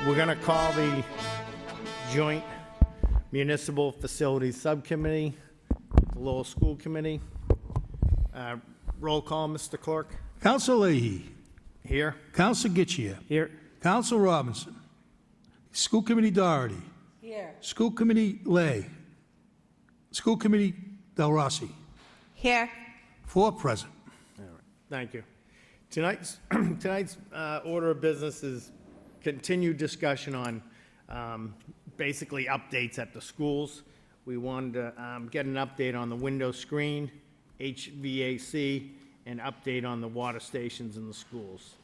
We're going to call the Joint Municipal Facilities Subcommittee, the Lowell School Committee. Roll call, Mr. Clerk. Counsel Leahy. Here. Counsel Gitchia. Here. Counsel Robinson. School Committee Doherty. Here. School Committee Lay. School Committee Del Rossi. Here. 4 present. All right. Thank you. Tonight's order of business is continued discussion on basically updates at the schools. We wanted to get an update on the window screen, HVAC, and update on the water stations in the schools.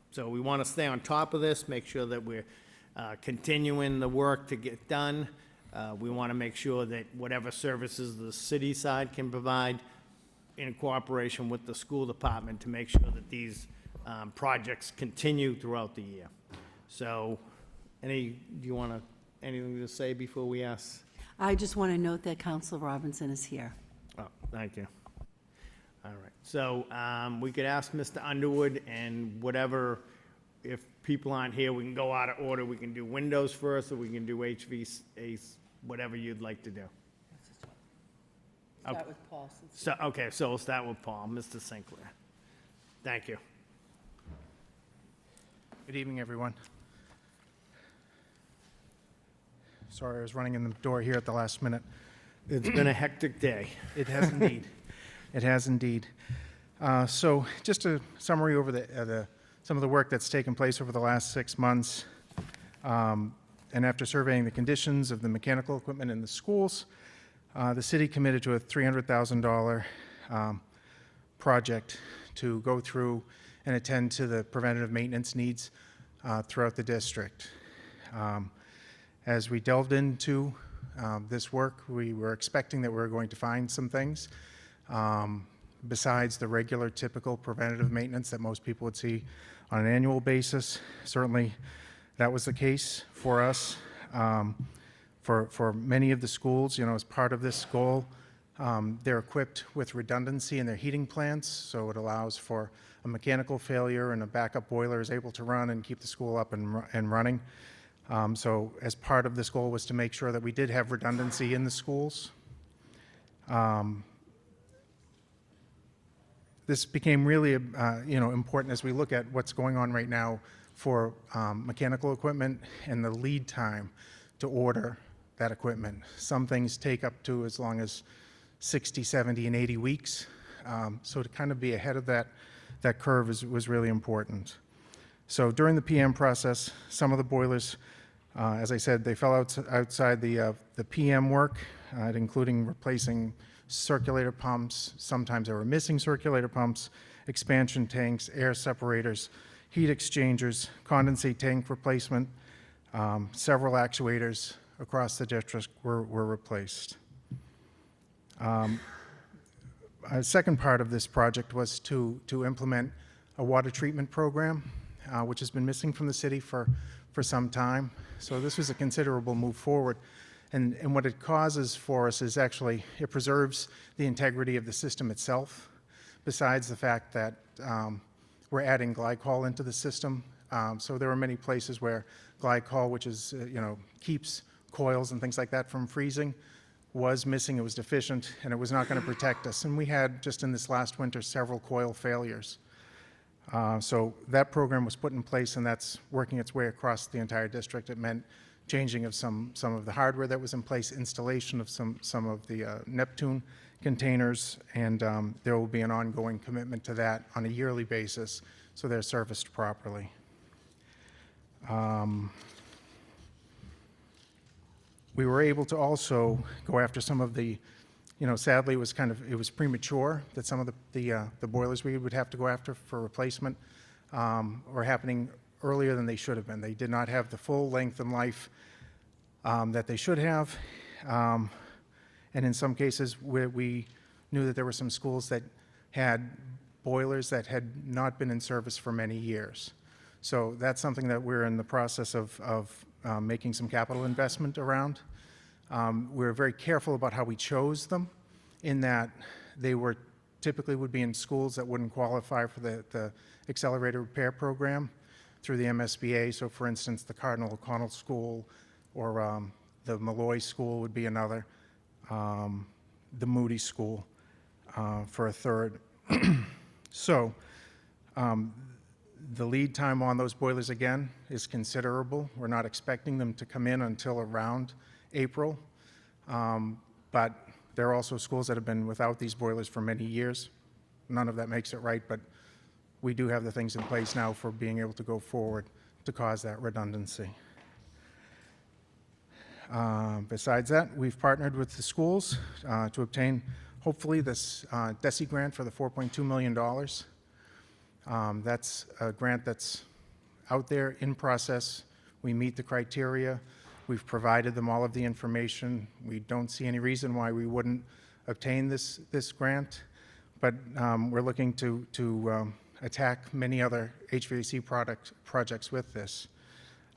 So we want to stay on top of this, make sure that we're continuing the work to get done. We want to make sure that whatever services the city side can provide in cooperation with the school department to make sure that these projects continue throughout the year. So, do you want anything to say before we ask? I just want to note that Counsel Robinson is here. Oh, thank you. All right. So we could ask Mr. Underwood, and whatever, if people aren't here, we can go out of order. We can do windows first, or we can do HVAC, whatever you'd like to do. Start with Paul. So, okay, so we'll start with Paul, Mr. Sinclair. Thank you. Good evening, everyone. Sorry, I was running in the door here at the last minute. It's been a hectic day. It has indeed. It has indeed. So just a summary over some of the work that's taken place over the last 6 months. And after surveying the conditions of the mechanical equipment in the schools, the city committed to a $300,000 project to go through and attend to the preventative maintenance needs throughout the district. As we delved into this work, we were expecting that we were going to find some things besides the regular typical preventative maintenance that most people would see on an annual basis. Certainly that was the case for us. For many of the schools, as part of this goal, they're equipped with redundancy in their heating plants, so it allows for a mechanical failure and a backup boiler is able to run and keep the school up and running. So as part of this goal was to make sure that we did have redundancy in the schools. This became really important as we look at what's going on right now for mechanical equipment and the lead time to order that equipment. Some things take up to as long as 60, 70, and 80 weeks. So to kind of be ahead of that curve was really important. So during the PM process, some of the boilers, as I said, they fell outside the PM work, including replacing circulator pumps. Sometimes there were missing circulator pumps, expansion tanks, air separators, heat exchangers, condensate tank replacement. Several actuators across the district were replaced. A second part of this project was to implement a water treatment program, which has been missing from the city for some time. So this was a considerable move forward. And what it causes for us is actually it preserves the integrity of the system itself, besides the fact that we're adding glycol into the system. So there are many places where glycol, which is, keeps coils and things like that from freezing, was missing, it was deficient, and it was not going to protect us. And we had, just in this last winter, several coil failures. So that program was put in place, and that's working its way across the entire district. It meant changing of some of the hardware that was in place, installation of some of the Neptune containers, and there will be an ongoing commitment to that on a yearly basis so they're serviced properly. We were able to also go after some of the, sadly it was premature that some of the boilers we would have to go after for replacement were happening earlier than they should have been. They did not have the full length and life that they should have. And in some cases we knew that there were some schools that had boilers that had not been in service for many years. So that's something that we're in the process of making some capital investment around. We're very careful about how we chose them, in that they were typically would be in schools that wouldn't qualify for the accelerated repair program. through the MSBA. So for instance, the Cardinal O'Connell School or the Malloy School would be another, the Moody School for a third. So the lead time on those boilers, again, is considerable. We're not expecting them to come in until around April. But there are also schools that have been without these boilers for many years. None of that makes it right, but we do have the things in place now for being able to go forward to cause that redundancy. Besides that, we've partnered with the schools to obtain, hopefully, this DESI grant for the $4.2 million. That's a grant that's out there in process. We meet the criteria. We've provided them all of the information. We don't see any reason why we wouldn't obtain this grant, but we're looking to attack many other HVAC projects with this.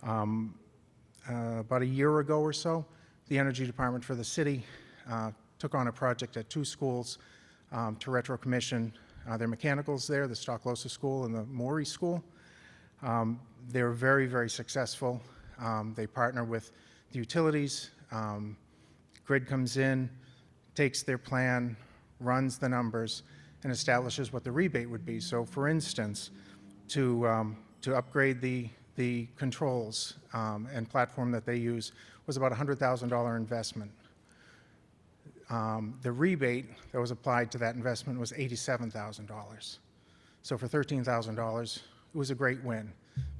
About a year ago or so, the Energy Department for the city took on a project at 2 schools to retro-commission their mechanicals there, the Stocklosa School and the Morey School. They were very, very successful. They partner with the utilities. Grid comes in, takes their plan, runs the numbers, and establishes what the rebate would be. So for instance, to upgrade the controls and platform that they use was about a $100,000 investment. The rebate that was applied to that investment was $87,000. So for $13,000, it was a great win.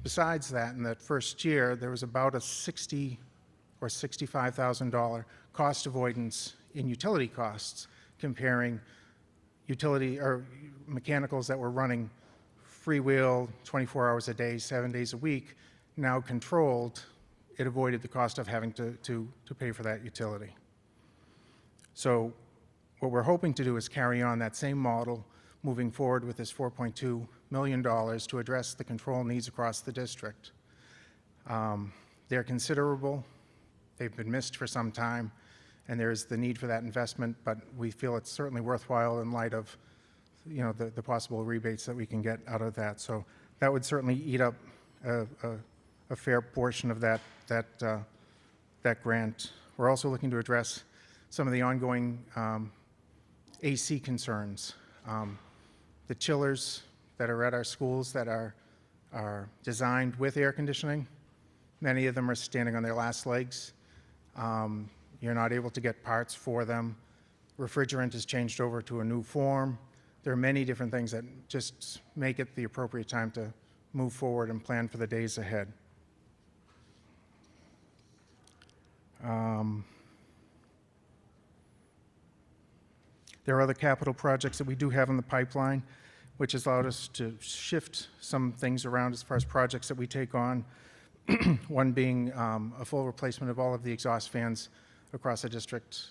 Besides that, in that first year, there was about a $60,000 or $65,000 cost avoidance in utility costs, comparing utility or mechanicals that were running freewheel 24 hours a day, 7 days a week, now controlled. It avoided the cost of having to pay for that utility. So what we're hoping to do is carry on that same model moving forward with this $4.2 million to address the control needs across the district. They're considerable. They've been missed for some time, and there's the need for that investment, but we feel it's certainly worthwhile in light of, you know, the possible rebates that we can get out of that. So that would certainly eat up a fair portion of that grant. We're also looking to address some of the ongoing AC concerns. The chillers that are at our schools that are designed with air conditioning, many of them are standing on their last legs. You're not able to get parts for them. Refrigerant is changed over to a new form. There are many different things that just make it the appropriate time to move forward and plan for the days ahead. There are other capital projects that we do have in the pipeline, which has allowed us to shift some things around as far as projects that we take on. One being a full replacement of all of the exhaust fans across the district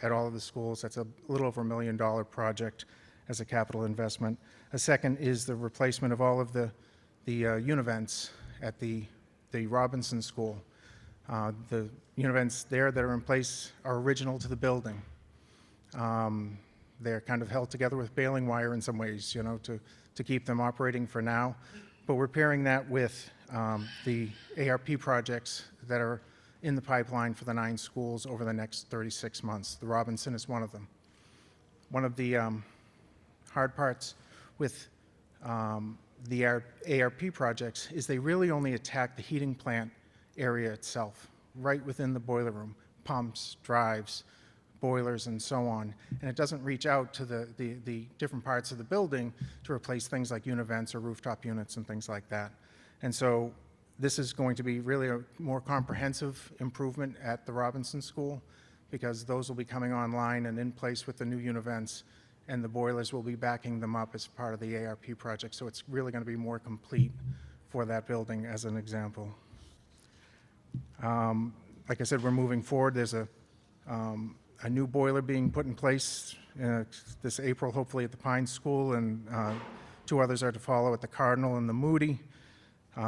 at all of the schools. That's a little over $1 million project as a capital investment. A second is the replacement of all of the univents at the Robinson School. The univents there that are in place are original to the building. They're kind of held together with baling wire in some ways, you know, to keep them operating for now. But we're pairing that with the ARP projects that are in the pipeline for the 9 schools over the next 36 months. The Robinson is one of them. One of the hard parts with the ARP projects is they really only attack the heating plant area itself, right within the boiler room, pumps, drives, boilers, and so on. And it doesn't reach out to the different parts of the building to replace things like univents or rooftop units and things like that. And so this is going to be really a more comprehensive improvement at the Robinson School, because those will be coming online and in place with the new univents, and the boilers will be backing them up as part of the ARP project. So it's really going to be more complete for that building, as an example. Like I said, we're moving forward. There's a new boiler being put in place this April, hopefully at the Pine School, and 2 others are to follow at the Cardinal and the Moody.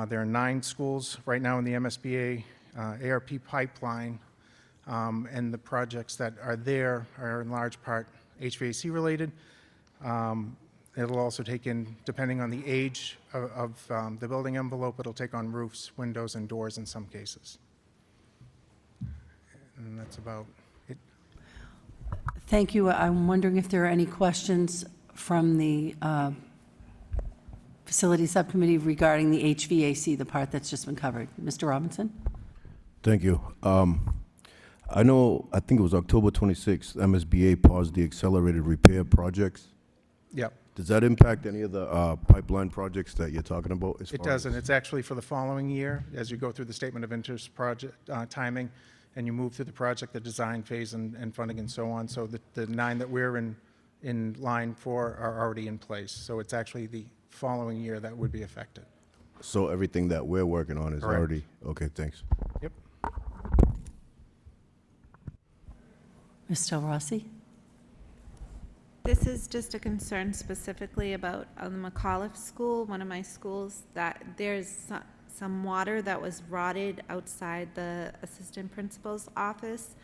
There are 9 schools right now in the MSBA ARP pipeline, and the projects that are there are in large part HVAC related. it'll also take in, depending on the age of the building envelope, it'll take on roofs, windows, and doors in some cases. And that's about it. Thank you. I'm wondering if there are any questions from the Facility Subcommittee regarding the HVAC, the part that's just been covered. Mr. Robinson? Thank you. I think it was October 26th, MSBA paused the accelerated repair projects. Yep. Does that impact any of the pipeline projects that you're talking about? It doesn't. It's actually for the following year, as you go through the statement of interest project timing, and you move through the project, the design phase and funding and so on. So the 9 that we're in line for are already in place. So it's actually the following year that would be affected. So everything that we're working on is Correct. already, okay, thanks. Yep. Ms. Del Rossi? This is just a concern specifically about the McAuliffe School, one of my schools, that there's some water that was rotted outside the assistant principal's office,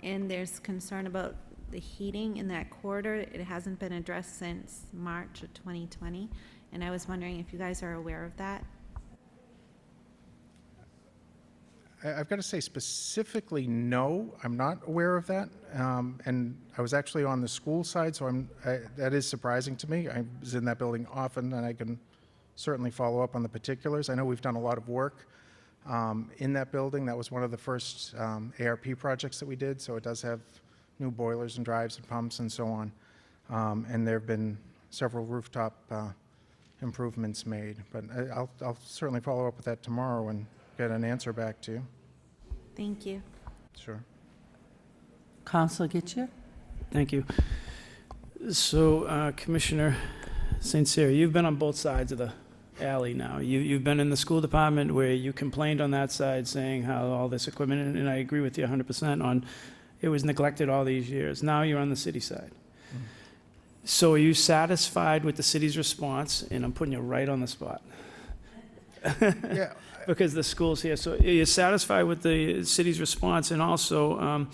and there's concern about the heating in that corridor. It hasn't been addressed since March of 2020, and I was wondering if you guys are aware of that. I've got to say specifically, no, I'm not aware of that. And I was actually on the school side, so that is surprising to me. I was in that building often, and I can certainly follow up on the particulars. I know we've done a lot of work in that building. That was one of the first ARP projects that we did, so it does have new boilers and drives and pumps and so on. And there have been several rooftop improvements made. But I'll certainly follow up with that tomorrow and get an answer back to you. Thank you. Sure. Councilor Getchir? Thank you. So, Commissioner St. Cyr, you've been on both sides of the alley now. You've been in the school department where you complained on that side saying how all this equipment, and I agree with you 100% on it was neglected all these years. Now you're on the city side. So are you satisfied with the city's response? And I'm putting you right on the spot. Yeah. Because the school's here. So you're satisfied with the city's response, and also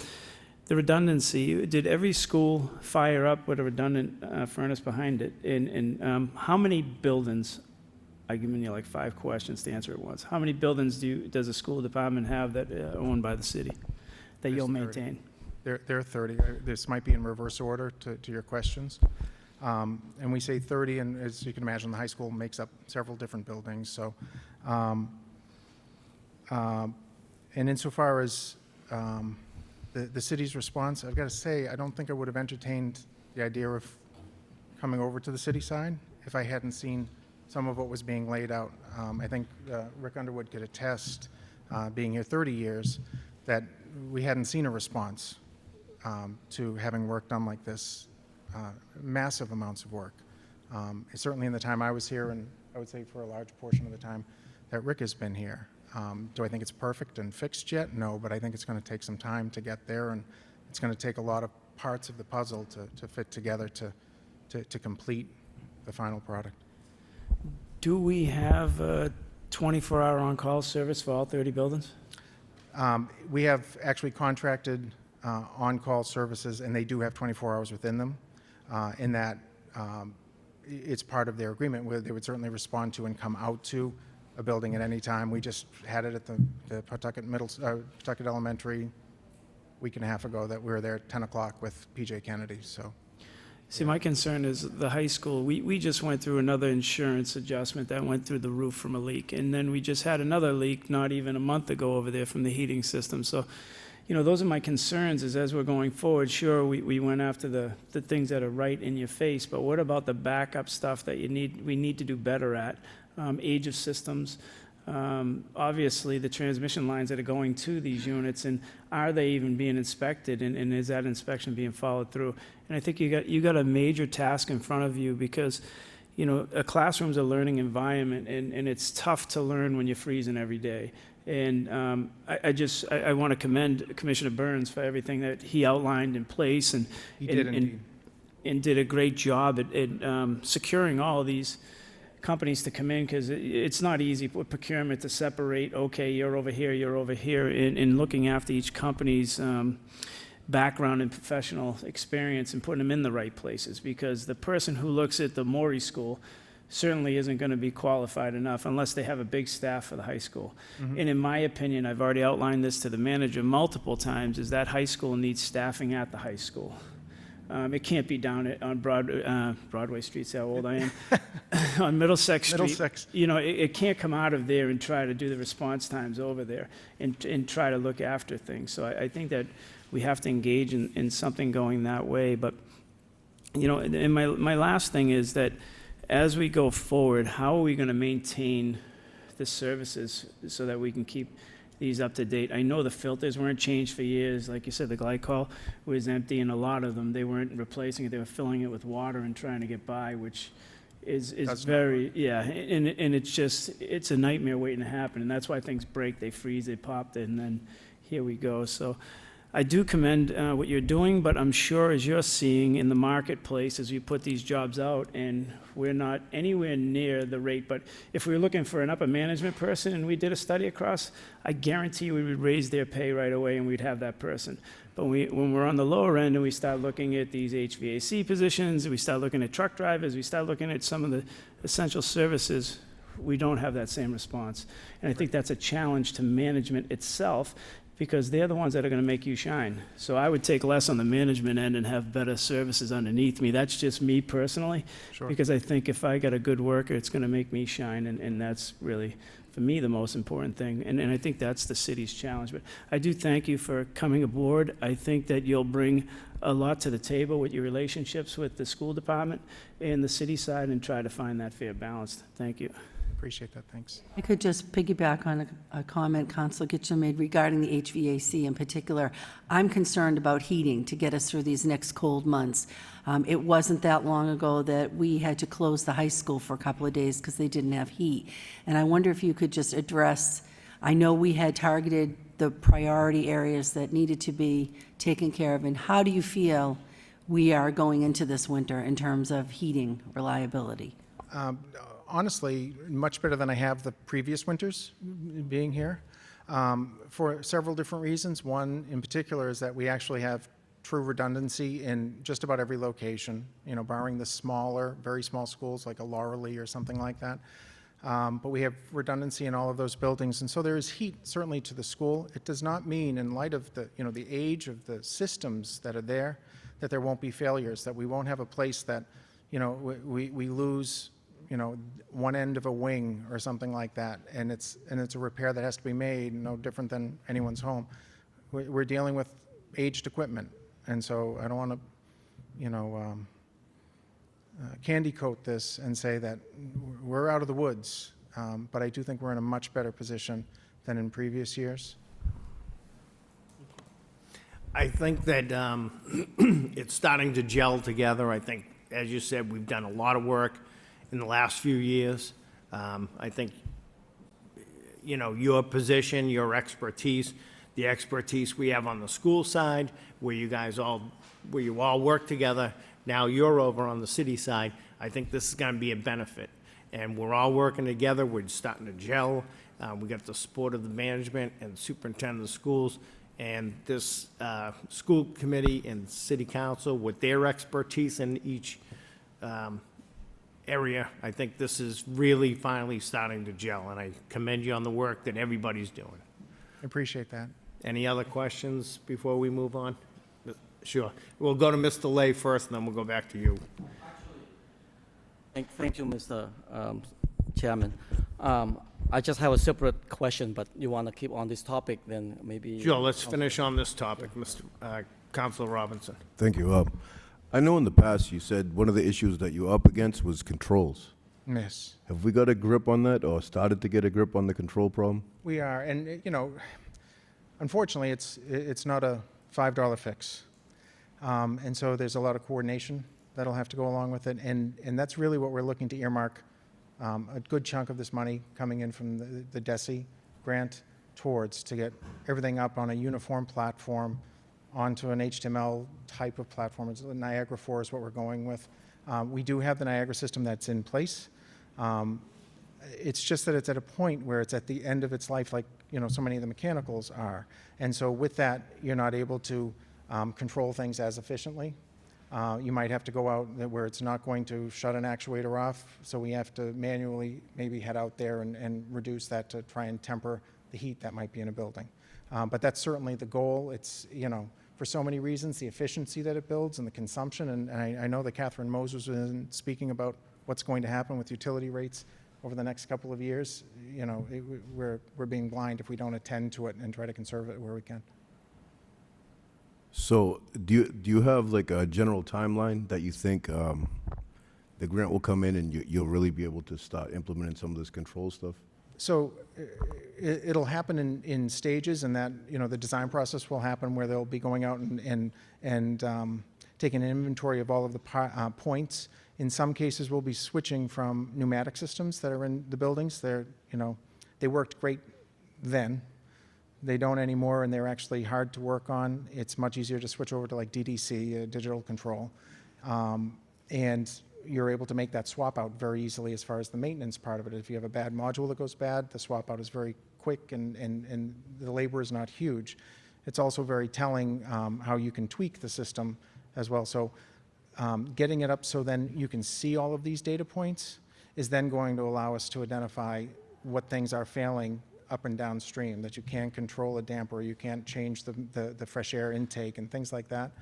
the redundancy. Did every school fire up with a redundant furnace behind it? And how many buildings, I've given you like 5 questions to answer at once. How many buildings does a school department have that are owned by the city that you'll maintain? There are 30. This might be in reverse order to your questions. And we say 30, and as you can imagine, the high school makes up several different buildings. So, and insofar as the city's response, I've got to say, I don't think I would have entertained the idea of coming over to the city side if I hadn't seen some of what was being laid out. I think Rick Underwood could attest, being here 30 years, that we hadn't seen a response to having work done like this, massive amounts of work. Certainly in the time I was here, and I would say for a large portion of the time that Rick has been here. Do I think it's perfect and fixed yet? No, but I think it's going to take some time to get there, and it's going to take a lot of parts of the puzzle to fit together to complete the final product. Do we have a 24-hour on-call service for all 30 buildings? We have actually contracted on-call services, and they do have 24 hours within them, in that it's part of their agreement where they would certainly respond to and come out to a building at any time. We just had it at the Pawtucket Pawtucket Elementary week and a half ago that we were there at 10 o'clock with PJ Kennedy, so. See, my concern is the high school, we just went through another insurance adjustment that went through the roof from a leak. And then we just had another leak not even a month ago over there from the heating system. So, you know, those are my concerns is as we're going forward, sure, we went after the things that are right in your face, but what about the backup stuff that we need to do better at? Age of systems, obviously the transmission lines that are going to these units, and are they even being inspected, and is that inspection being followed through? And I think you got a major task in front of you because, you know, a classroom's a learning environment, and it's tough to learn when you're freezing every day. And I want to commend Commissioner Burns for everything that he outlined in place, and He did indeed. and did a great job at securing all of these companies to come in, because it's not easy with procurement to separate, okay, you're over here, and looking after each company's background and professional experience and putting them in the right places, because the person who looks at the Morey School certainly isn't going to be qualified enough unless they have a big staff for the high school. And in my opinion, I've already outlined this to the manager multiple times, is that high school needs staffing at the high school. It can't be down on Broadway Street, see how old I am, on Middlesex Street. Middlesex. You know, it can't come out of there and try to do the response times over there and try to look after things. So I think that we have to engage in something going that way. But, you know, and my last thing is that as we go forward, how are we going to maintain the services so that we can keep these up to date? I know the filters weren't changed for years. Like you said, the glycol was empty, and a lot of them, they weren't replacing it. They were filling it with water and trying to get by, which is very, yeah, and it's a nightmare waiting to happen. And that's why things break, they freeze, they pop, and then here we go. So I do commend what you're doing, but I'm sure, as you're seeing in the marketplace, as we put these jobs out, and we're not anywhere near the rate, but if we were looking for an upper management person and we did a study across, I guarantee we would raise their pay right away and we'd have that person. But when we're on the lower end and we start looking at these HVAC positions, we start looking at truck drivers, we start looking at some of the essential services, we don't have that same response. And I think that's a challenge to management itself, because they're the ones that are going to make you shine. So I would take less on the management end and have better services underneath me. That's just me personally, Sure. because I think if I got a good worker, it's going to make me shine, and that's really, for me, the most important thing. And I think that's the city's challenge. But I do thank you for coming aboard. I think that you'll bring a lot to the table with your relationships with the school department and the city side, and try to find that fair balance. Thank you. Appreciate that, thanks. I could just piggyback on a comment Councilor Kitchen made regarding the HVAC in particular. I'm concerned about heating to get us through these next cold months. It wasn't that long ago that we had to close the high school for a couple of days because they didn't have heat. And I wonder if you could just address, I know we had targeted the priority areas that needed to be taken care of, and how do you feel we are going into this winter in terms of heating reliability? Honestly, much better than I have the previous winters being here, for several different reasons. One in particular is that we actually have true redundancy in just about every location, you know, barring the smaller, very small schools like a Lauralee or something like that. But we have redundancy in all of those buildings, and so there is heat certainly to the school. It does not mean, in light of the, you know, the age of the systems that are there, that there won't be failures, that we won't have a place that, you know, we lose, you know, one end of a wing or something like that, and it's a repair that has to be made, no different than anyone's home. We're dealing with aged equipment, and so I don't want to, you know, candy coat this and say that we're out of the woods, but I do think we're in a much better position than in previous years. I think that it's starting to gel together. I think, as you said, we've done a lot of work in the last few years. I think, you know, your position, your expertise, the expertise we have on the school side, where you all work together, now you're over on the city side, I think this is going to be a benefit. And we're all working together, we're starting to gel. We got the support of the management and superintendent of the schools, and this school committee and city council with their expertise in each area. I think this is really finally starting to gel, and I commend you on the work that everybody's doing. I appreciate that. Any other questions before we move on? Sure. We'll go to Mr. Lay first, and then we'll go back to you. Thank you, Mr. Chairman. I just have a separate question, but you want to keep on this topic, then maybe... Sure, let's finish on this topic, Mr. Councilor Robinson. Thank you. I know in the past you said one of the issues that you're up against was controls. Yes. Have we got a grip on that, or started to get a grip on the control problem? We are, and you know, unfortunately, it's not a $5 fix, and so there's a lot of coordination that'll have to go along with it, and that's really what we're looking to earmark a good chunk of this money coming in from the DESI grant towards, to get everything up on a uniform platform onto an HTML type of platform. It's Niagara 4 is what we're going with. We do have the Niagara system that's in place. It's just that it's at a point where it's at the end of its life, like, you know, so many of the mechanicals are. And so with that, you're not able to control things as efficiently. You might have to go out where it's not going to shut an actuator off, so we have to manually maybe head out there and reduce that to try and temper the heat that might be in a building. But that's certainly the goal. It's, for so many reasons, the efficiency that it builds and the consumption, and I know that Catherine Moses was speaking about what's going to happen with utility rates over the next couple of years. We're being blind if we don't attend to it and try to conserve it where we can. So do you have like a general timeline that you think the grant will come in and you'll really be able to start implementing some of this control stuff? So it'll happen in stages, and that, the design process will happen where they'll be going out and taking an inventory of all of the points. In some cases, we'll be switching from pneumatic systems that are in the buildings. They worked great then. They don't anymore, and they're actually hard to work on. It's much easier to switch over to like DDC, digital control. And you're able to make that swap out very easily as far as the maintenance part of it. If you have a bad module that goes bad, the swap out is very quick, and the labor is not huge. It's also very telling how you can tweak the system as well. So getting it up so then you can see all of these data points is then going to allow us to identify what things are failing up and downstream, that you can't control a damper, you can't change the fresh air intake and things like that.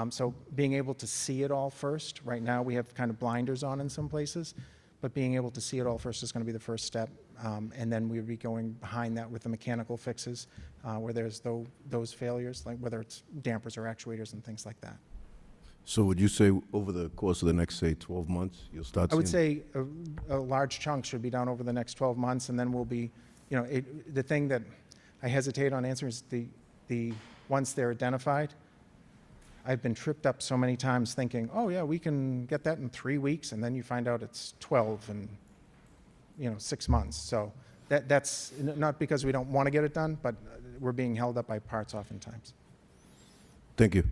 So being able to see it all first, right now we have kind of blinders on in some places, but being able to see it all first is going to be the first step. And then we would be going behind that with the mechanical fixes where there's those failures, like whether it's dampers or actuators and things like that. So would you say over the course of the next, say, 12 months, you'll start I would seeing- say a large chunk should be done over the next 12 months, and then we'll be, the thing that I hesitate on answering is the once they're identified, I've been tripped up so many times thinking, oh yeah, we can get that in 3 weeks, and then you find out it's 12 and 6 months. So that's not because we don't want to get it done, but we're being held up by parts oftentimes. Thank you.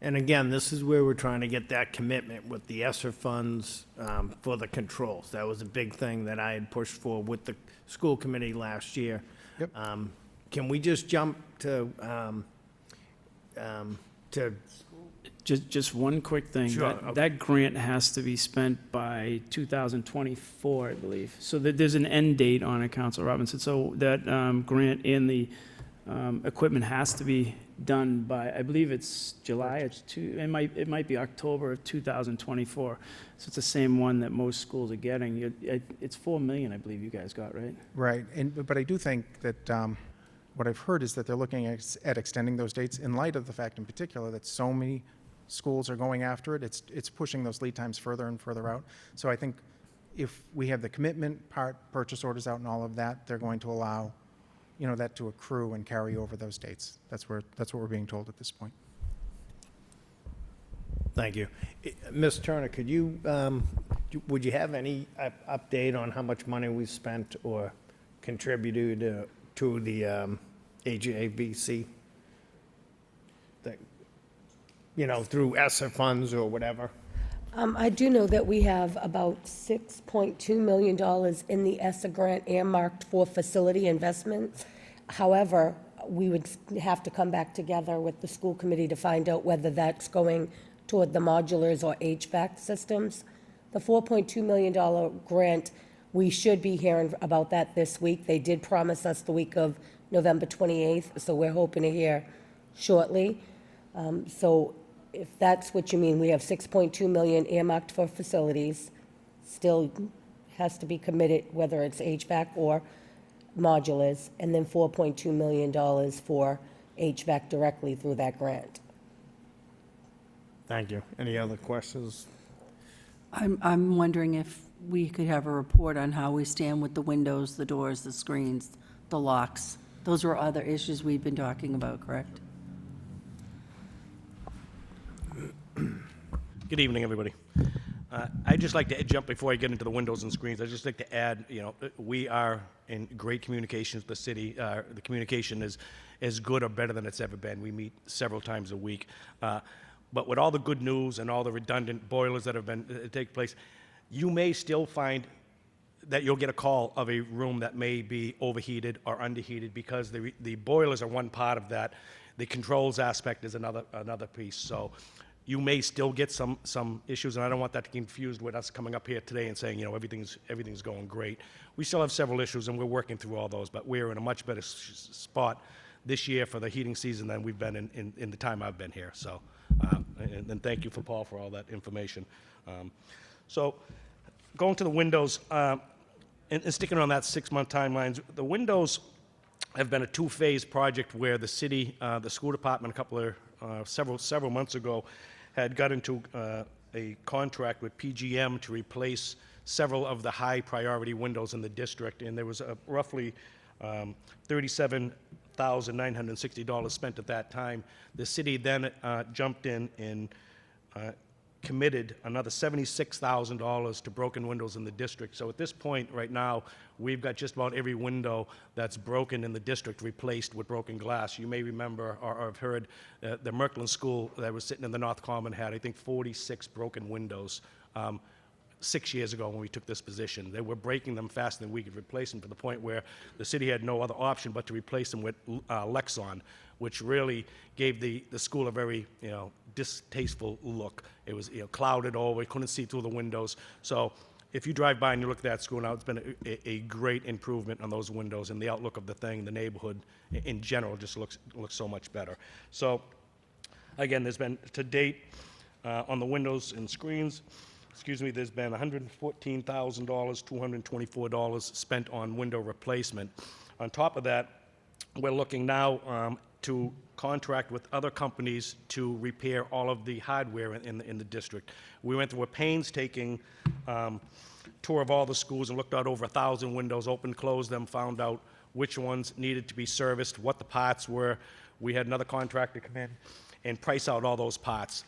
And again, this is where we're trying to get that commitment with the ESSER funds for the controls. That was a big thing that I had pushed for with the school committee last year. Yep. Can we just jump to Just one quick thing. Sure, That- okay. That grant has to be spent by 2024, I believe. So there's an end date on it, Council Robinson. So that grant and the equipment has to be done by, I believe it's July, it might be October of 2024. So it's the same one that most schools are getting. It's $4 million, I believe you guys got, right? Right, but I do think that what I've heard is that they're looking at extending those dates in light of the fact in particular that so many schools are going after it. It's pushing those lead times further and further out. So I think if we have the commitment part, purchase orders out and all of that, they're going to allow that to accrue and carry over those dates. That's what we're being told at this point. Thank you. Ms. Turner, could you, would you have any update on how much money we've spent or contributed to the HVAC? That, through ESSER funds or whatever? I do know that we have about $6.2 million in the ESSA grant earmarked for facility investment. However, we would have to come back together with the school committee to find out whether that's going toward the modulars or HVAC systems. The $4.2 million grant, we should be hearing about that this week. They did promise us the week of November 28th, so we're hoping to hear shortly. So if that's what you mean, we have $6.2 million earmarked for facilities. Still has to be committed, whether it's HVAC or modulars, and then $4.2 million for HVAC directly through that grant. Thank you. Any other questions? I'm wondering if we could have a report on how we stand with the windows, the doors, the screens, the locks. Those were other issues we've been talking about, correct? Good evening, everybody. I'd just like to jump before I get into the windows and screens. I'd just like to add, we are in great communication with the city. The communication is as good or better than it's ever been. We meet several times a week. But with all the good news and all the redundant boilers that have been take place, you may still find that you'll get a call of a room that may be overheated or underheated, because the boilers are one part of that. The controls aspect is another piece. So you may still get some issues, and I don't want that to be confused with us coming up here today and saying, everything's going great. We still have several issues, and we're working through all those, but we're in a much better spot this year for the heating season than we've been in the time I've been here. So, and thank you for Paul for all that information. So going to the windows, and sticking on that 6-month timelines, the windows have been a 2-phase project where the city, the school department, several months ago, had got into a contract with PGM to replace several of the high priority windows in the district, and there was roughly $37,960 spent at that time. The city then jumped in and committed another $76,000 to broken windows in the district. So at this point right now, we've got just about every window that's broken in the district replaced with broken glass. You may remember or have heard the Merkland School that was sitting in the North Common had, I think, 46 broken windows 6 years ago when we took this position. They were breaking them faster than we could replace them, to the point where the city had no other option but to replace them with Lexon, which really gave the school a very distasteful look. It was clouded over, you couldn't see through the windows. So if you drive by and you look at that school now, it's been a great improvement on those windows, and the outlook of the thing, the neighborhood in general just looks so much better. So again, there's been, to date, on the windows and screens, there's been $114,224 spent on window replacement. On top of that, we're looking now to contract with other companies to repair all of the hardware in the district. We went through a painstaking tour of all the schools and looked at over 1,000 windows, opened, closed them, found out which ones needed to be serviced, what the parts were. We had another contractor come in and price out all those parts.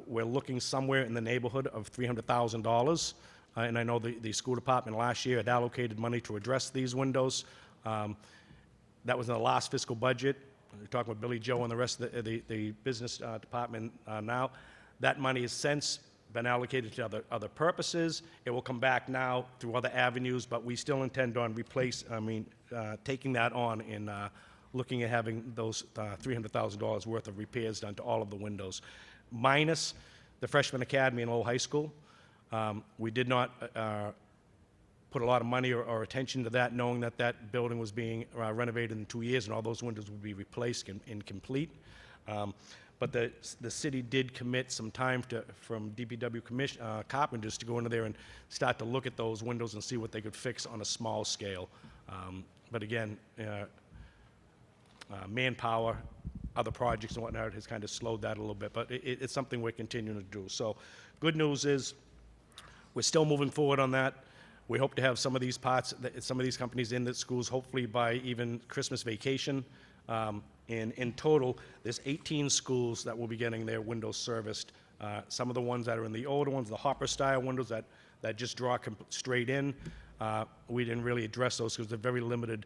We're looking somewhere in the neighborhood of $300,000. And I know the school department last year had allocated money to address these windows. That was in the last fiscal budget. We're talking with Billy Joe and the rest of the business department now. That money has since been allocated to other purposes. It will come back now through other avenues, but we still intend on taking that on and looking at having those $300,000 worth of repairs done to all of the windows, minus the freshman academy in Lowell High School. We did not put a lot of money or attention to that, knowing that that building was being renovated in 2 years and all those windows would be replaced and complete. But the city did commit some time from DPW carpenters to go into there and start to look at those windows and see what they could fix on a small scale. But again, manpower, other projects and whatnot has kind of slowed that a little bit, but it's something we're continuing to do. So good news is we're still moving forward on that. We hope to have some of these parts, some of these companies in the schools, hopefully by even Christmas vacation. In total, there's 18 schools that will be getting their windows serviced. Some of the ones that are in the older ones, the hopper style windows that just draw straight in, we didn't really address those because they're very limited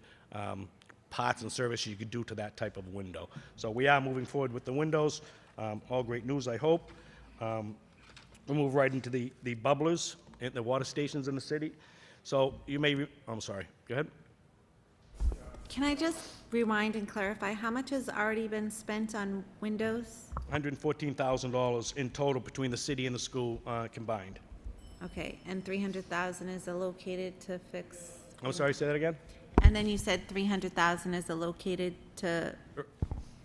parts and service you could do to that type of window. So we are moving forward with the windows. All great news, I hope. We'll move right into the bubblers at the water stations in the city. So you may, I'm sorry, go ahead. Can I just rewind and clarify, how much has already been spent on windows? $114,000 in total between the city and the school combined. Okay, and 300,000 is allocated to fix? I'm sorry, say that again? And then you said 300,000 is allocated to?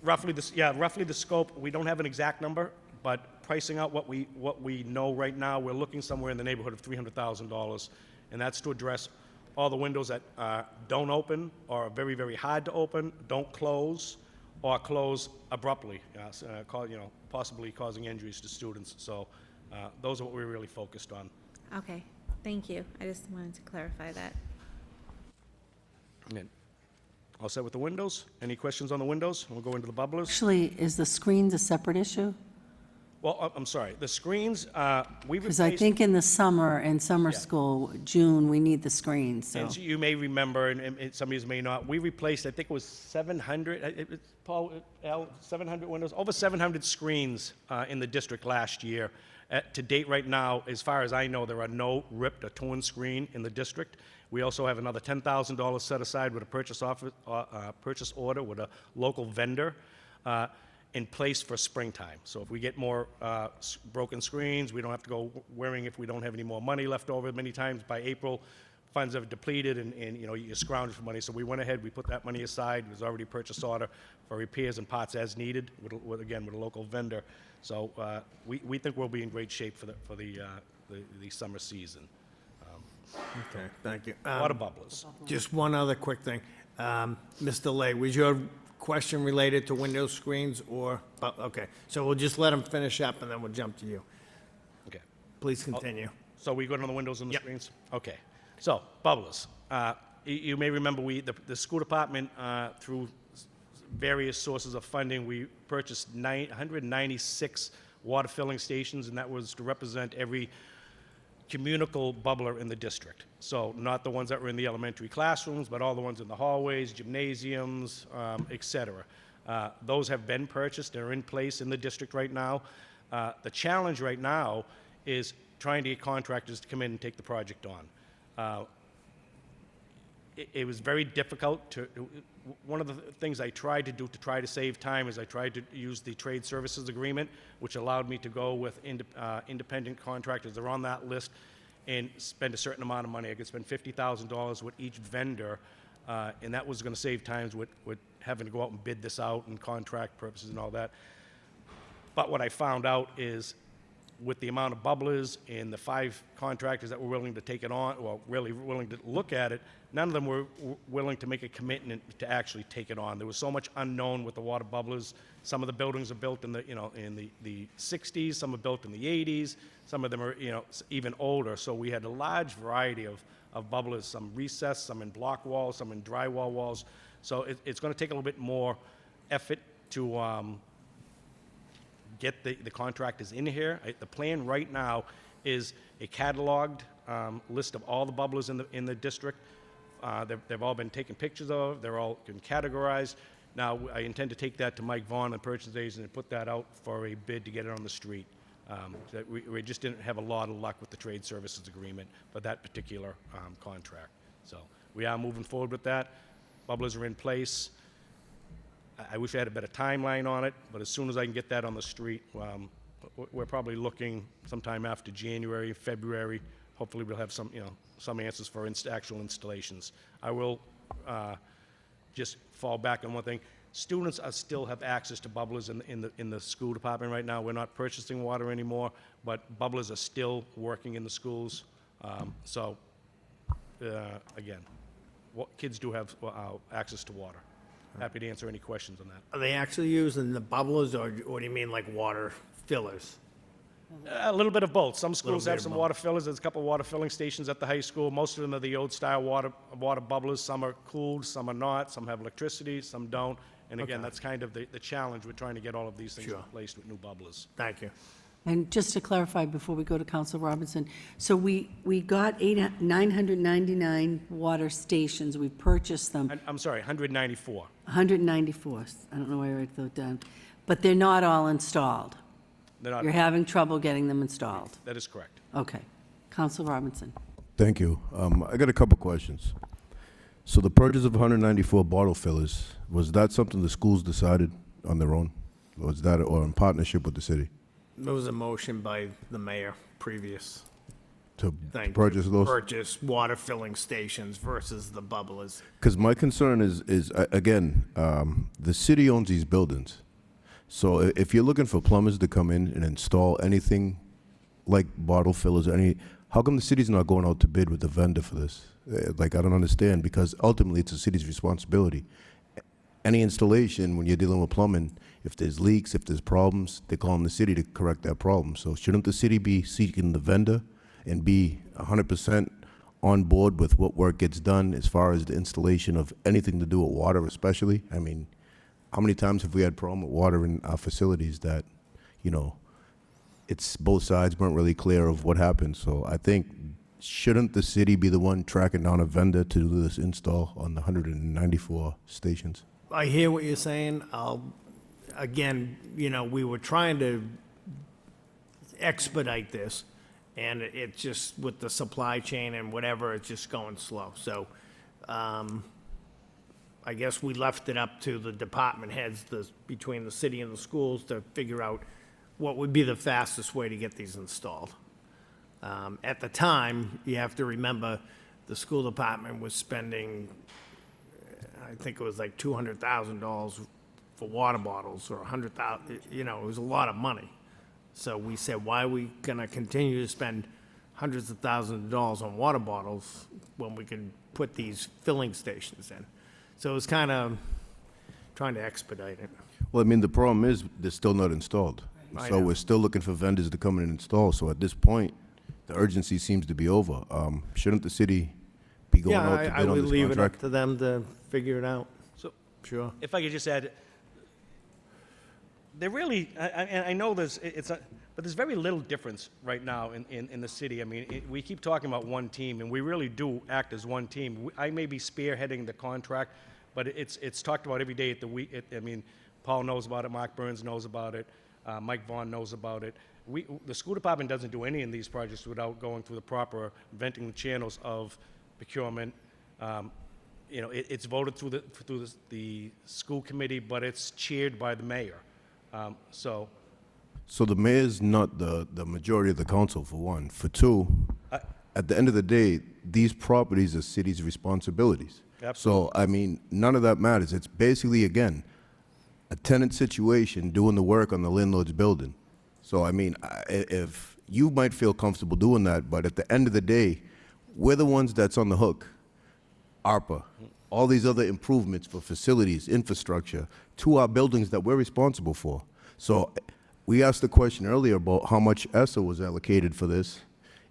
Roughly the scope. We don't have an exact number, but pricing out what we know right now, we're looking somewhere in the neighborhood of $300,000, and that's to address all the windows that don't open or are very, very hard to open, don't close, or close abruptly, possibly causing injuries to students. So those are what we're really focused on. Okay, thank you. I just wanted to clarify that. And all set with the windows? Any questions on the windows? We'll go into the bubblers. Actually, is the screens a separate issue? Well, I'm sorry. The screens, we Because I replaced. think in the summer, in summer Yeah. school, June, we need the screens, so. And you may remember, and some of you may not, we replaced, I think it was 700, Paul, Al, 700 windows, over 700 screens in the district last year. To date right now, as far as I know, there are no ripped or torn screen in the district. We also have another $10,000 set aside with a purchase order with a local vendor in place for springtime. So if we get more broken screens, we don't have to go worrying if we don't have any more money left over. Many times by April, funds have depleted and you know, you scrounge for money. So we went ahead, we put that money aside. There's already a purchase order for repairs and parts as needed, again, with a local vendor. So we think we'll be in great shape for the summer season. Okay, thank you. Water bubblers. Just one other quick thing. Mr. Lay, was your question related to window screens or, okay, so we'll just let him finish up and then we'll jump to you. Okay. Please continue. So we good on the windows and the Yep. screens? Okay. So, bubblers. You may remember the school department, through various sources of funding, we purchased 196 water filling stations, and that was to represent every communicable bubbler in the district. So not the ones that were in the elementary classrooms, but all the ones in the hallways, gymnasiums, et cetera. Those have been purchased and are in place in the district right now. The challenge right now is trying to get contractors to come in and take the project on. It was very difficult to, one of the things I tried to do to try to save time is I tried to use the trade services agreement, which allowed me to go with independent contractors. They're on that list and spend a certain amount of money. I could spend $50,000 with each vendor, and that was gonna save times with having to go out and bid this out and contract purposes and all that. But what I found out is with the amount of bubblers and the 5 contractors that were willing to take it on, well, really willing to look at it, none of them were willing to make a commitment to actually take it on. There was so much unknown with the water bubblers. Some of the buildings are built in the 60s, some are built in the 80s, some of them are, even older. So we had a large variety of bubblers, some recessed, some in block walls, some in drywall walls. So it's going to take a little bit more effort to get the contractors in here. The plan right now is a cataloged list of all the bubblers in the district. They've all been taken pictures of. They're all been categorized. Now, I intend to take that to Mike Vaughn and purchase agent and put that out for a bid to get it on the street. We just didn't have a lot of luck with the trade services agreement for that particular contract. So we are moving forward with that. Bubblers are in place. I wish I had a better timeline on it, but as soon as I can get that on the street, we're probably looking sometime after January, February. Hopefully, we'll have some answers for actual installations. I will just fall back on one thing. Students still have access to bubblers in the school department right now. We're not purchasing water anymore, but bubblers are still working in the schools. Again, kids do have access to water. Happy to answer any questions on that. Are they actually using the bubblers or do you mean like water fillers? A little bit of both. Some schools bit have of some both. water fillers. There's a couple of water filling stations at the high school. Most of them are the old style water bubblers. Some are cooled, some are not. Some have electricity, some don't. And again, Okay. that's kind of the challenge. We're trying to get all of these things Sure. replaced with new bubblers. Thank you. And just to clarify before we go to Council Robinson, so we got 999 water stations, we purchased them, I'm sorry, 194. 194, I don't know why I wrote that down, but they're not all installed. They're not, You're having trouble getting them installed. that is correct. Okay. Council Robinson. Thank you. I got a couple questions. So the purchase of 194 bottle fillers, was that something the schools decided on their own? Or was that or in partnership with the city There was a motion by the mayor previous. to Thank you. purchase those? Purchase water filling stations versus the bubblers. Because my concern is again, the city owns these buildings. So if you're looking for plumbers to come in and install anything like bottle fillers, how come the city's not going out to bid with the vendor for this? I don't understand, because ultimately it's the city's responsibility. Any installation, when you're dealing with plumbing, if there's leaks, if there's problems, they call on the city to correct that problem. So shouldn't the city be seeking the vendor and be 100% on board with what work gets done as far as the installation of anything to do with water especially? I mean, how many times have we had problem with water in our facilities that, it's both sides weren't really clear of what happened. So I think, shouldn't the city be the one tracking down a vendor to do this install on the 194 stations? I hear what you're saying. Again, we were trying to expedite this, And it just, with the supply chain and whatever, it's just going slow. So, I guess we left it up to the department heads, between the city and the schools, to figure out what would be the fastest way to get these installed. At the time, you have to remember, the school department was spending, I think it was like $200,000 for water bottles, or $100,000, it was a lot of money. So we said, why are we gonna continue to spend hundreds of thousands of dollars on water bottles when we can put these filling stations in? So it was kind of trying to expedite it. Well, I mean, the problem is they're still not installed. I So know. we're still looking for vendors to come in and install. So at this point, the urgency seems to be over. Shouldn't the city be going Yeah, out to I bid on would this leave it up contract? to them to figure it out. So Sure. if I could just add, there really, I know but there's very little difference right now in the city. I mean, we keep talking about one team, and we really do act as one team. I may be spearheading the contract, but it's talked about every day at the week. I mean, Paul knows about it, Mark Burns knows about it, Mike Vaughn knows about it. The school department doesn't do any of these projects without going through the proper venting channels of procurement. It's voted through the school committee, but it's chaired by the mayor. So So the mayor's not the majority of the council, for one. For two, at the end of the day, these properties are city's responsibilities. Absolutely. So, I mean, none of that matters. It's basically, again, a tenant situation doing the work on the landlord's building. So, I mean, if you might feel comfortable doing that, but at the end of the day, we're the ones that's on the hook. ARPA, all these other improvements for facilities, infrastructure, to our buildings that we're responsible for. So we asked the question earlier about how much ESSA was allocated for this,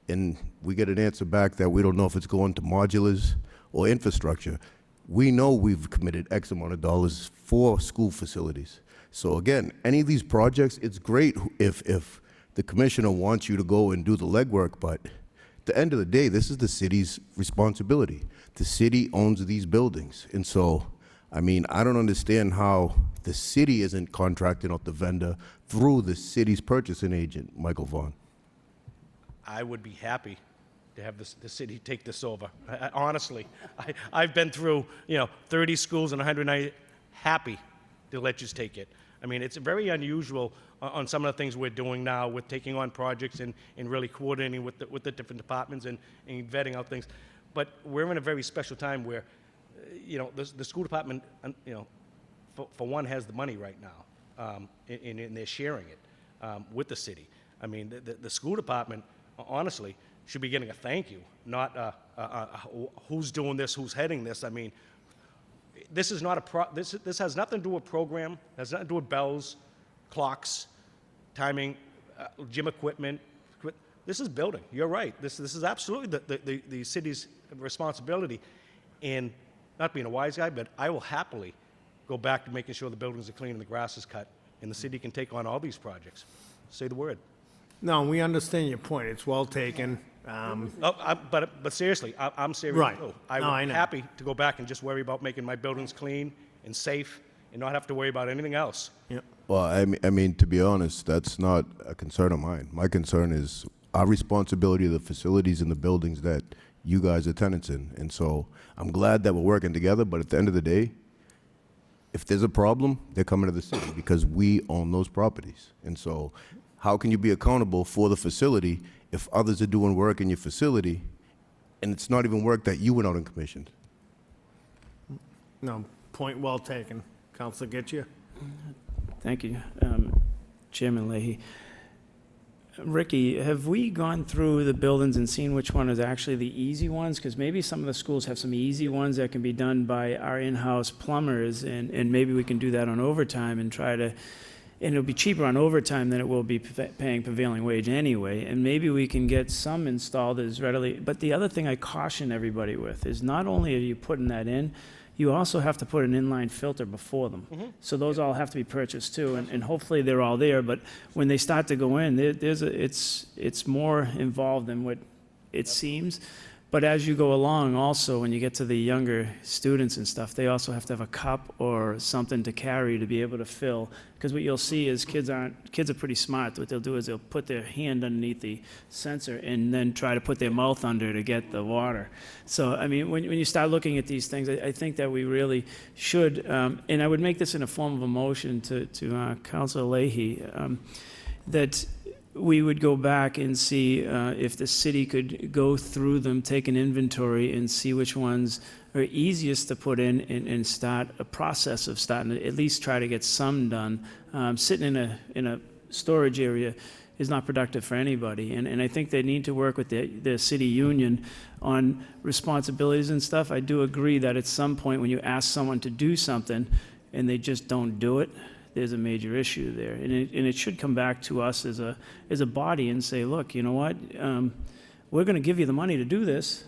and we get an answer back that we don't know if it's going to modulars or infrastructure. We know we've committed X amount of dollars for school facilities. So again, any of these projects, it's great if the commissioner wants you to go and do the legwork, but at the end of the day, this is the city's responsibility. The city owns these buildings. And so, I mean, I don't understand how the city isn't contracting out the vendor through the city's purchasing agent, Michael Vaughn. I would be happy to have the city take this over. Honestly, I've been through 30 schools and 190. Happy to let you take it. I mean, it's very unusual on some of the things we're doing now with taking on projects and really coordinating with the different departments and vetting out things. But we're in a very special time where, the school department, for one, has the money right now, and they're sharing it with the city. I mean, the school department, honestly, should be getting a thank you, not who's doing this, who's heading this. I mean, this is not this has nothing to do with program, has nothing to do with bells, clocks, timing, gym equipment. This is building. You're right. This is absolutely the city's responsibility. And not being a wise guy, but I will happily go back to making sure the buildings are clean and the grass is cut, and the city can take on all these projects. Say the word. No, we understand your point. It's well taken. But seriously, I'm serious Right. too. No, I I'm know. happy to go back and just worry about making my buildings clean and safe and not have to worry about anything else. Yeah. Well, I mean, to be honest, that's not a concern of mine. My concern is our responsibility of the facilities and the buildings that you guys are tenants in. And so I'm glad that we're working together, but at the end of the day, if there's a problem, they're coming to the city because we own those properties. And so how can you be accountable for the facility if others are doing work in your facility and it's not even work that you went out and commissioned? No, point well taken. Counselor Getchia? Thank you, Chairman Leahy. Ricky, have we gone through the buildings and seen which one is actually the easy ones? Because maybe some of the schools have some easy ones that can be done by our in-house plumbers, and maybe we can do that on overtime and try to, and it'll be cheaper on overtime than it will be paying prevailing wage anyway, and maybe we can get some installed as readily. But the other thing I caution everybody with is not only are you putting that in, you also have to put an inline filter before them. So those all have to be purchased too, and hopefully they're all there, but when they start to go in, it's more involved than what it seems. But as you go along, also, when you get to the younger students and stuff, they also have to have a cup or something to carry to be able to fill. Because what you'll see is kids are pretty smart. What they'll do is they'll put their hand underneath the sensor and then try to put their mouth under to get the water. So, I mean, when you start looking at these things, I think that we really should, and I would make this in a form of a motion to Councilor Leahy, that we would go back and see if the city could go through them, take an inventory, and see which ones are easiest to put in and start a process of starting to at least try to get some done. Sitting in a storage area is not productive for anybody, and I think they need to work with the city union on responsibilities and stuff. I do agree that at some point when you ask someone to do something and they just don't do it, there's a major issue there. And it should come back to us as a body and say, look, you know what, we're going to give you the money to do this.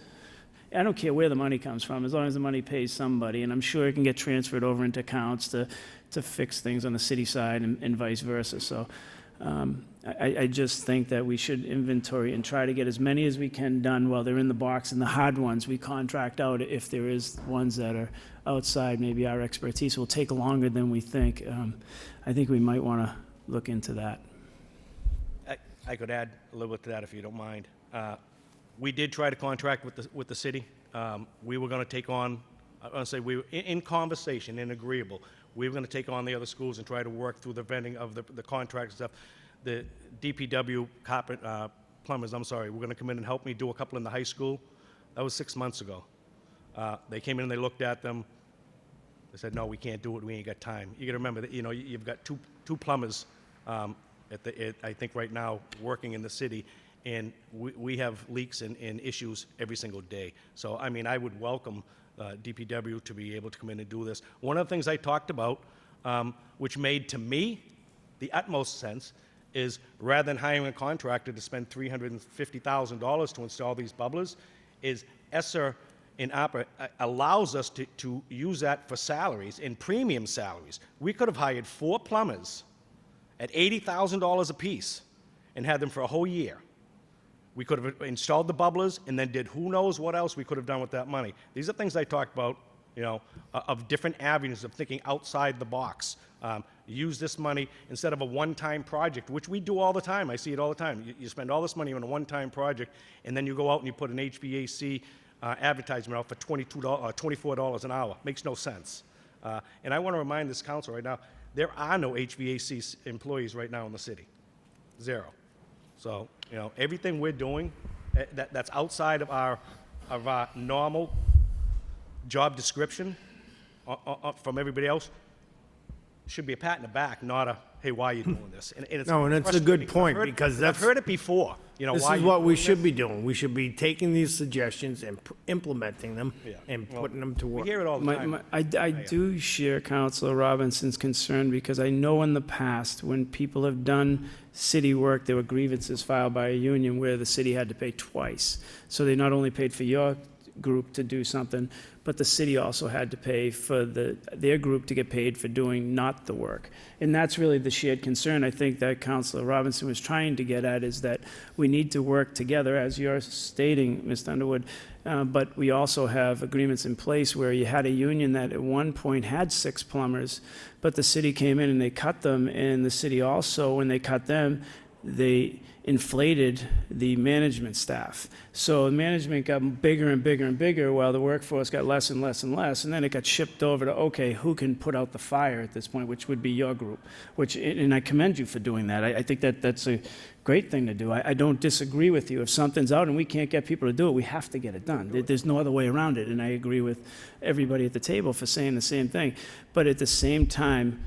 I don't care where the money comes from, as long as the money pays somebody, and I'm sure it can get transferred over into accounts to fix things on the city side and vice versa. So I just think that we should inventory and try to get as many as we can done while they're in the box, and the hard ones we contract out if there is ones that are outside maybe our expertise will take longer than we think. I think we might want to look into that. I could add a little bit to that if you don't mind. We did try to contract with the city. We were going to take on, I want to say we were in conversation and agreeable. We were going to take on the other schools and try to work through the vending of the contract stuff. The DPW plumbers, I'm sorry, were going to come in and help me do a couple in the high school. That was 6 months ago. They came in and they looked at them. They said, no, we can't do it. We ain't got time. You got to remember that, you know, you've got two plumbers I think right now working in the city, and we have leaks and issues every single day. So, I mean, I would welcome DPW to be able to come in and do this. One of the things I talked about, which made to me the utmost sense, is rather than hiring a contractor to spend $350,000 to install these bubblers, is ESSER in APRA allows us to use that for salaries and premium salaries. We could have hired 4 plumbers at $80,000 apiece and had them for a whole year. We could have installed the bubblers and then did who knows what else we could have done with that money. These are things I talked about, you know, of different avenues of thinking outside the box. Use this money instead of a one-time project, which we do all the time. I see it all the time. You spend all this money on a one-time project, and then you go out and you put an HVAC advertisement out for $24 an hour. Makes no sense. And I want to remind this council right now, there are no HVAC employees right now in the city. 0. So, you know, everything we're doing that's outside of our normal job description from everybody else should be a pat in the back, not a, hey, why are you doing this? And it's No, and it's a good frustrating. point, I've heard- because I've that's- heard it before. You know, This why is you what we doing should this? be doing. We should be taking these suggestions and implementing them Yeah. and Well, putting them to We work. hear it all the time. I do share Councilor Robinson's concern, because I know in the past, when people have done city work, there were grievances filed by a union where the city had to pay twice. So they not only paid for your group to do something, but the city also had to pay for their group to get paid for doing not the work. And that's really the shared concern I think that Councilor Robinson was trying to get at, is that we need to work together, as you're stating, Mr. Underwood, but we also have agreements in place where you had a union that at one point had 6 plumbers, but the city came in and they cut them, and the city also, when they cut them, they inflated the management staff. So the management got bigger and bigger and bigger while the workforce got less and less and less, and then it got shipped over to, okay, who can put out the fire at this point, which would be your group, and I commend you for doing that. I think that's a great thing to do. I don't disagree with you. If something's out and we can't get people to do it, we have to get it done. There's no other way around it, and I agree with everybody at the table for saying the same thing. But at the same time,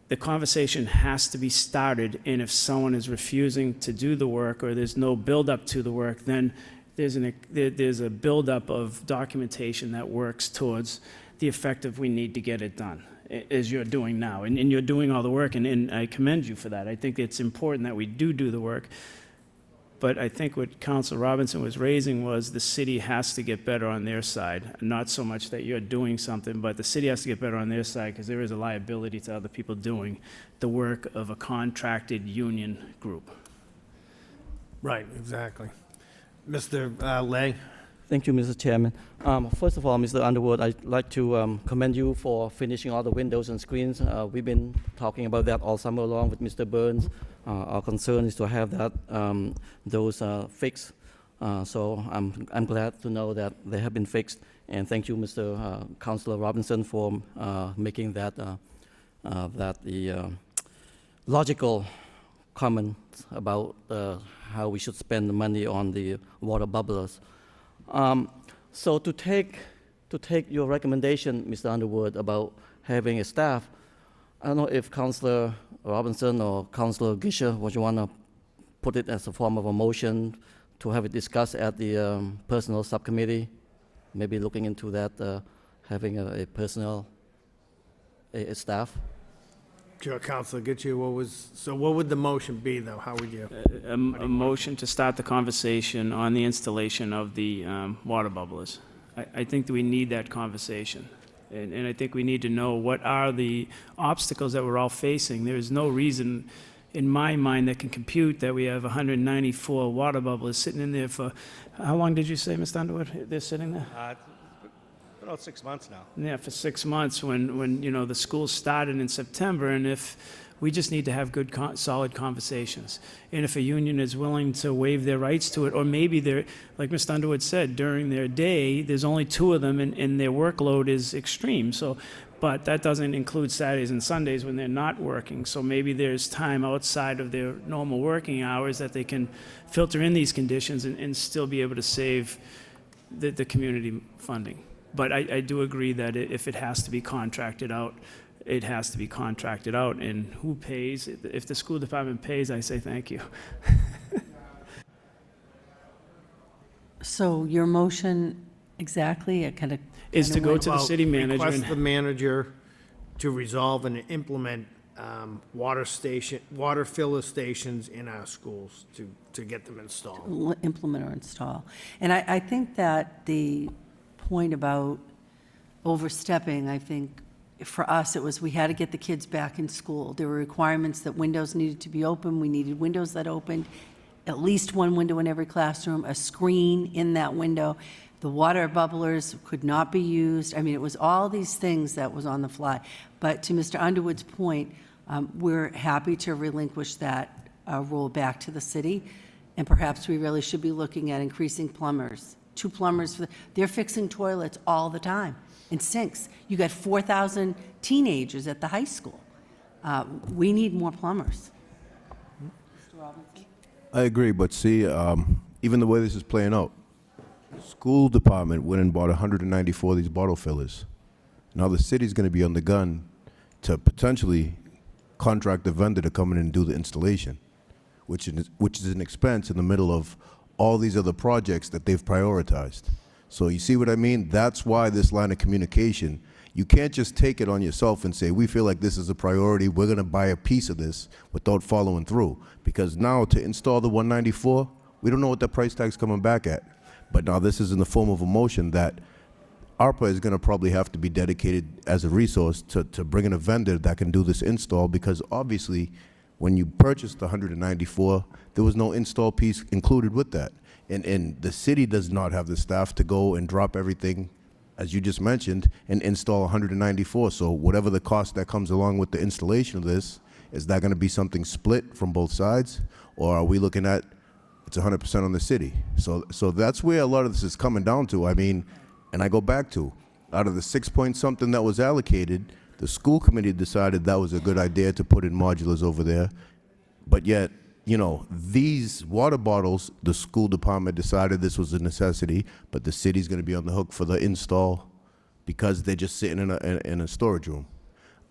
the conversation has to be started, and if someone is refusing to do the work or there's no build-up to the work, then there's a build-up of documentation that works towards the effect of we need to get it done, as you're doing now. And you're doing all the work, and I commend you for that. I think it's important that we do the work. But I think what Councilor Robinson was raising was the city has to get better on their side. Not so much that you're doing something, but the city has to get better on their side, because there is a liability to other people doing the work of a contracted union group. Right, exactly. Mr. Lay? Thank you, Mr. Chairman. First of all, Mr. Underwood, I'd like to commend you for finishing all the windows and screens. We've been talking about that all summer long with Mr. Burns. Our concern is to have that those fixed. So I'm glad to know that they have been fixed. And thank you, Mr. Councilor Robinson, for making that the logical comment about how we should spend the money on the water bubblers. So to take your recommendation, Mr. Underwood, about having a staff, I don't know if Councilor Robinson or Councilor Gisher, would you want to put it as a form of a motion to have it discussed at the personnel subcommittee? Maybe looking into that, having a personnel, a staff? Sure, Councilor Getchia, what would the motion be, though? How would you? A motion to start the conversation on the installation of the water bubblers. I think that we need that conversation. And I think we need to know what are the obstacles that we're all facing. There is no reason in my mind that can compute that we have 194 water bubblers sitting in there for, how long did you say, Mr. Underwood, they're sitting there? About 6 months now. Yeah, for 6 months when the school started in September, and if we just need to have good, solid conversations. And if a union is willing to waive their rights to it, or maybe they're, like Mr. Underwood said, during their day, there's only 2 of them and their workload is extreme. So, but that doesn't include Saturdays and Sundays when they're not working. So maybe there's time outside of their normal working hours that they can filter in these conditions and still be able to save the community funding. But I do agree that if it has to be contracted out, it has to be contracted out. And who pays? If the school department pays, I say thank you. So your motion exactly, it kind of... Is to go to the city manager. Request the manager to resolve and implement water filler stations in our schools to get them installed. Implement or install. And I think that the point about overstepping, I think for us, it was we had to get the kids back in school. There were requirements that windows needed to be open. We needed windows that opened, at least one window in every classroom, a screen in that window. The water bubblers could not be used. I mean, it was all these things that was on the fly. But to Mr. Underwood's point, we're happy to relinquish that role back to the city. And perhaps we really should be looking at increasing plumbers. 2 plumbers, they're fixing toilets all the time and sinks. You got 4,000 teenagers at the high school. We need more plumbers. Mr. Robinson? I agree, but see, even the way this is playing out, school department went and bought 194 of these bottle fillers. Now the city's going to be on the gun to potentially contract a vendor to come in and do the installation, which is an expense in the middle of all these other projects that they've prioritized. So you see what I mean? That's why this line of communication, you can't just take it on yourself and say, we feel like this is a priority, we're gonna buy a piece of this without following through. Because now to install the 194, we don't know what that price tag's coming back at. But now this is in the form of a motion that ARPA is gonna probably have to be dedicated as a resource to bring in a vendor that can do this install, because obviously when you purchased the 194, there was no install piece included with that. And the city does not have the staff to go and drop everything, as you just mentioned, and install 194. So whatever the cost that comes along with the installation of this, is that gonna be something split from both sides? Or are we looking at, it's 100% on the city? So that's where a lot of this is coming down to. I mean, and I go back to, out of the 6 point something that was allocated, the school committee decided that was a good idea to put in modulars over there. But yet, these water bottles, the school department decided this was a necessity, but the city's gonna be on the hook for the install because they're just sitting in a storage room.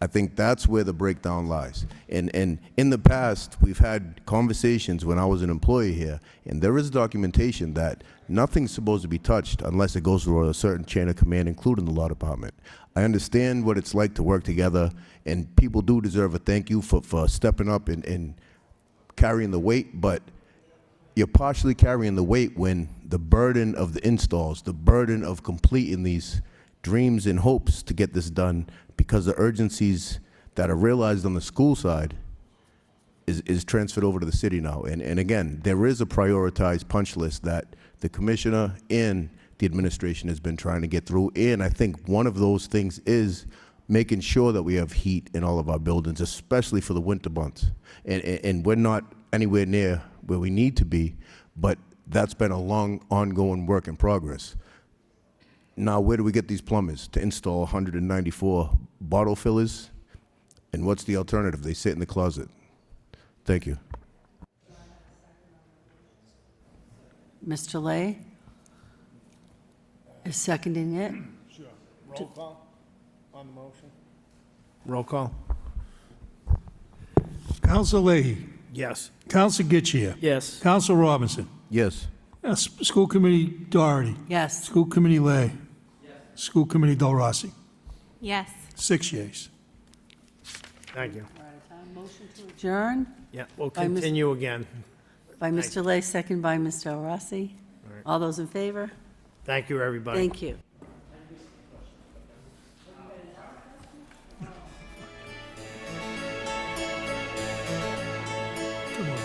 I think that's where the breakdown lies. And in the past, we've had conversations when I was an employee here, and there is documentation that nothing's supposed to be touched unless it goes through a certain chain of command, including the law department. I understand what it's like to work together, and people do deserve a thank you for stepping up and carrying the weight, but you're partially carrying the weight when the burden of the installs, the burden of completing these dreams and hopes to get this done, because the urgencies that are realized on the school side is transferred over to the city now. And again, there is a prioritized punch list that the commissioner and the administration has been trying to get through. And I think one of those things is making sure that we have heat in all of our buildings, especially for the winter months. And we're not anywhere near where we need to be, but that's been a long, ongoing work in progress. Now, where do we get these plumbers to install 194 bottle fillers? And what's the alternative? They sit in the closet. Thank you. Mr. Lay is seconding it. Sure. Roll call on the motion? Roll call? Counsel Leahy. Yes. Counsel Getchia. Yes. Counsel Robinson. Yes. School Committee Doherty. Yes. School Committee Lay. School Committee Del Rossi. Yes. 6 yeas. Thank you. Motion to adjourn Yeah, we'll By Ms. continue again. by Mr. Lay, second by Mr. El Rossi. All those in favor? Thank you, everybody. Thank you. Two more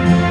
times.